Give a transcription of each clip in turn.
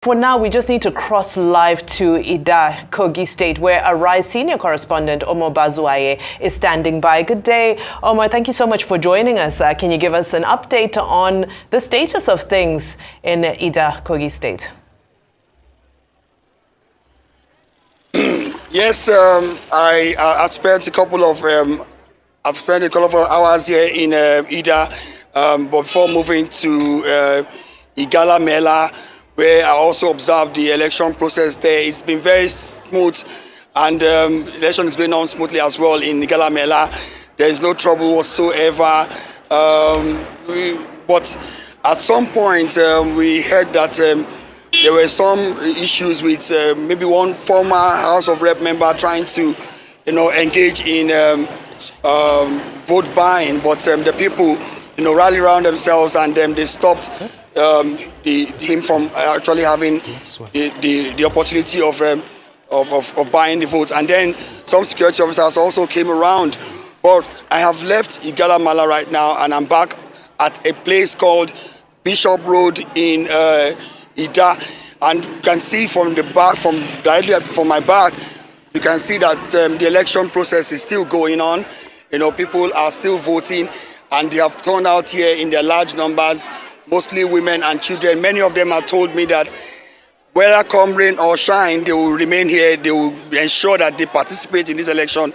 For now, we just need to cross live to Ida, Kogi State, where Arise senior correspondent Omar Bazuaye is standing by. Good day, Omar. Thank you so much for joining us. Can you give us an update on the status of things in Ida, Kogi State? Yes, I've spent a couple of hours here in Ida, but before moving to Igala Mela, where I also observed the election process there. It's been very smooth, and election is going on smoothly as well in Igala Mela. There is no trouble whatsoever. But at some point, we heard that there were some issues with maybe one former House of Rep member trying to, engage in vote buying, but the people, rally around themselves, and they stopped him from actually having the opportunity of buying the votes. And then some security officers also came around. But I have left Igala Mala right now, and I'm back at a place called Bishop Road in Ida. And you can see from the back, directly from my back, you can see that the election process is still going on. People are still voting, and they have turned out here in their large numbers, mostly women and children. Many of them have told me that whether come rain or shine, they will remain here. They will ensure that they participate in this election,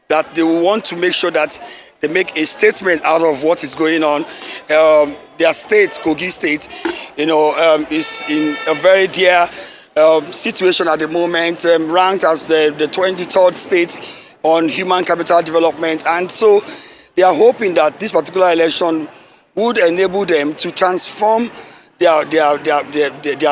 that they will want to make sure that they make a statement out of what is going on. Their state, Kogi State, is in a very dear situation at the moment, ranked as the 23rd state on human capital development. And so they are hoping that this particular election would enable them to transform their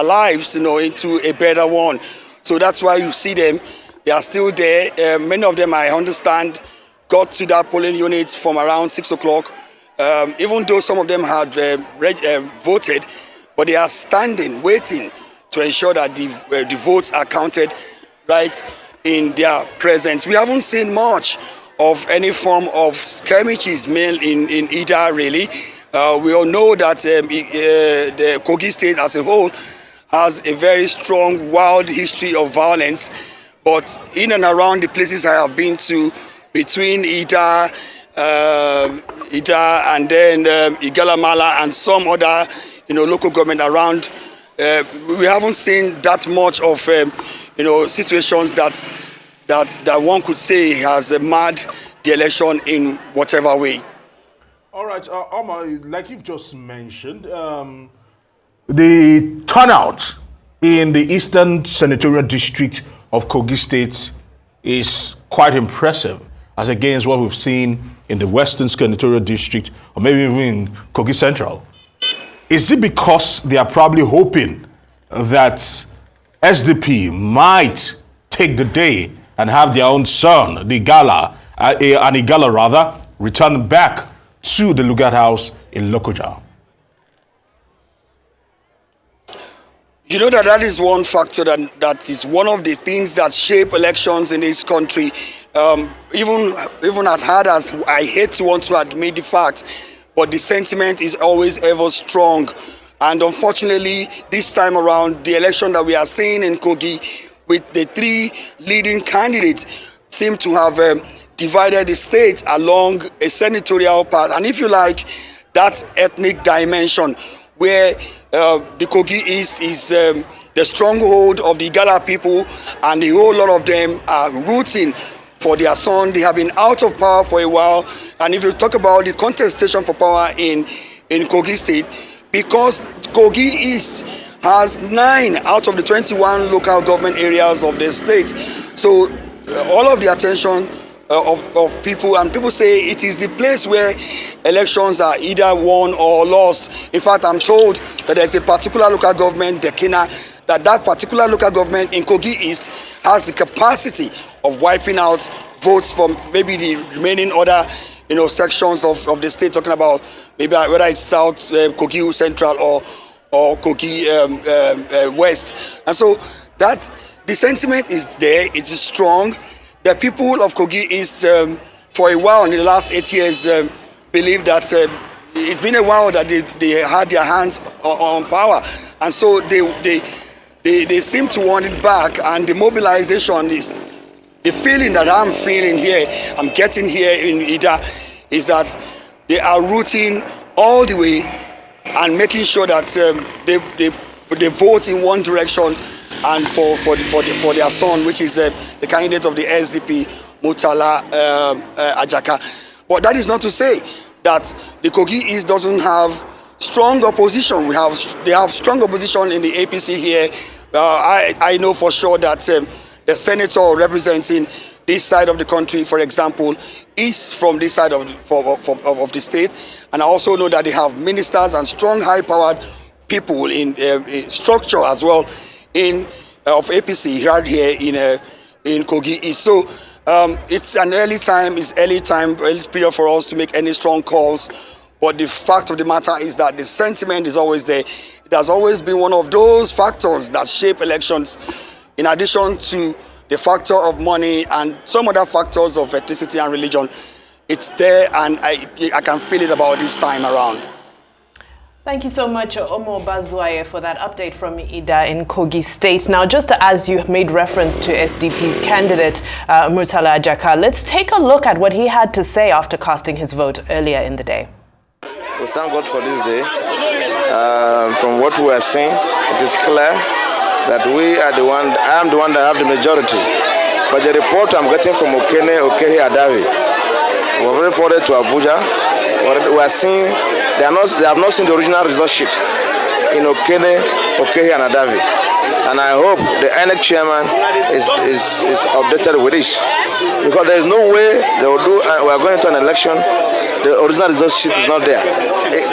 lives, into a better one. So that's why you see them. They are still there. Many of them, I understand, got to that polling unit from around 6 o'clock. Even though some of them had voted, but they are standing, waiting to ensure that the votes are counted right in their presence. We haven't seen much of any form of skirmishes in Ida, really. We all know that the Kogi State as a whole has a very strong, wild history of violence. But in and around the places I have been to, between Ida and then Igala Mala and some other, local government around, we haven't seen that much of, situations that one could say has marred the election in whatever way. All right, Omar, like you've just mentioned, the turnout in the Eastern Senatorial District of Kogi State is quite impressive as against what we've seen in the Western Senatorial District or maybe even in Kogi Central. Is it because they are probably hoping that SDP might take the day and have their own son, the Igala, return back to the Lugard House in Lokoja? You know that is one factor that is one of the things that shape elections in this country. Even as hard as I hate to want to admit the fact, but the sentiment is always ever strong. And unfortunately, this time around, the election that we are seeing in Kogi with the three leading candidates seem to have divided the state along a senatorial path. And if you like, that ethnic dimension where the Kogi is the stronghold of the Igala people, and a whole lot of them are rooting for their son. They have been out of power for a while. And if you talk about the contestation for power in Kogi State, because Kogi East has 9 out of the 21 local government areas of the state. So all of the attention of people, and people say it is the place where elections are either won or lost. In fact, I'm told that there's a particular local government, Okene, that particular local government in Kogi East has the capacity of wiping out votes from maybe the remaining other sections of the state, talking about maybe whether it's South Kogi Central or Kogi West. And so that the sentiment is there, it is strong. The people of Kogi East, for a while in the last 8 years, believe that it's been a while that they had their hands on power, and so they they seem to want it back, and the mobilization is the feeling that I'm feeling here, I'm getting here in Ida, is that they are rooting all the way and making sure that they vote in one direction and for their son, which is the candidate of the SDP, Murtala Ajaka. But that is not to say that the Kogi East doesn't have strong opposition. They have strong opposition in the APC here. I know for sure that the senator representing this side of the country, for example, is from this side of the state. And I also know that they have ministers and strong, high-powered people in structure as well of APC right here in Kogi East. So it's an early period for us to make any strong calls. But the fact of the matter is that the sentiment is always there. It has always been one of those factors that shape elections, in addition to the factor of money and some other factors of ethnicity and religion. It's there, and I can feel it about this time around. Thank you so much, Omo Bazuaye, for that update from Ida in Kogi State. Now, just as you made reference to SDP candidate Murtala Ajaka, let's take a look at what he had to say after casting his vote earlier in the day. We thank God for this day. From what we are seeing, it is clear that I am the one that have the majority. But the report I'm getting from Okene, Okehi And Adavi, we're very forwarded to Abuja. We are seeing they have not seen the original result sheet in Okene, Okehi And Adavi. And I hope the INEC Chairman is updated with this, because there is no way they will do. We are going into an election. The original result sheet is not there.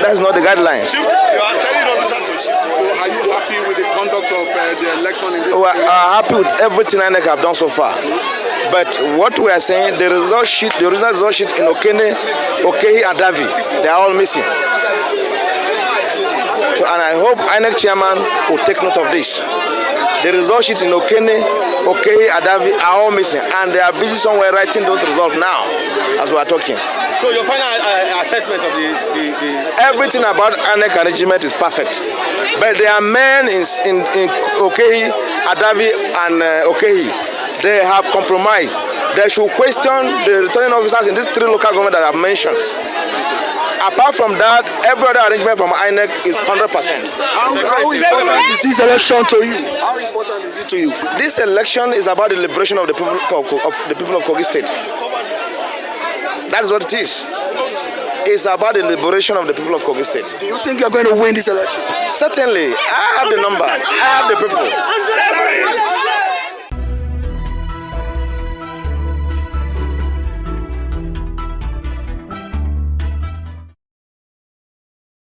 That's not the guideline. You are telling officers to shift. So are you happy with the conduct of the election in this? We are happy with everything INEC have done so far. But what we are saying, the original result sheet in Okene, Okehi And Adavi, they are all missing. So, and I hope INEC Chairman will take note of this. The result sheet in Okene, Okehi And Adavi are all missing, and they are busy somewhere writing those results now as we are talking. So your final assessment of the everything about INEC arrangement is perfect, but there are men in Okehi, Adavi, and Okehi. They have compromised. They should question the returning officers in these three local governments that I have mentioned. Apart from that, every other arrangement from INEC is 100%. How important is this election to you? How important is it to you? This election is about the liberation of the people of Kogi State. That is what it is. It's about the liberation of the people of Kogi State. Do you think you're going to win this election? Certainly. I have the number. I have the people.